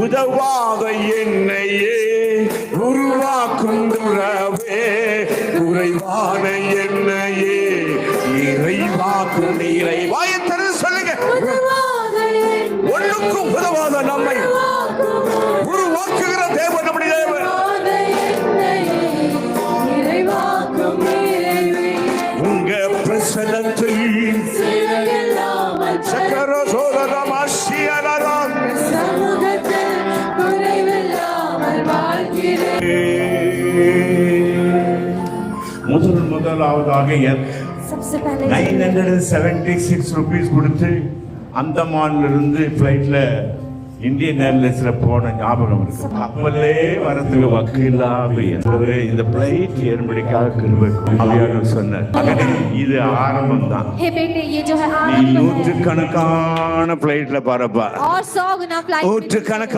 உதவாத என்னையே உருவாக்கும் உறவே, குறைவான என்னையே நிறைவாக்கும் நிறைவாய தரு சொல்லுங்க. ஒன்றுக்கும் உதவாத நம்மை உருவாக்குகிற தேவன் நம்முடைய தேவன். உங்க பிரசனத்தில் சக்கர சோதரம் ஆசியராம் முதலாவதாக 976 ரூபீஸ் கொடுத்து அந்தமான்ல இருந்து பிளைட்ல இந்தியன் ஏர்லைன்ஸ்ல போன ஞாபகம் இருக்கு. கப்பலே வரதுக்கு வக்கு இல்லாம இந்த பிளைட் ஏறும்படிக்காக கிருபை சொன்னார். இது ஆரம்பம் தான். நீ நூற்றுக்கணக்கான பிளைட்ல பறப்பா, நூற்றுக்கணக்கான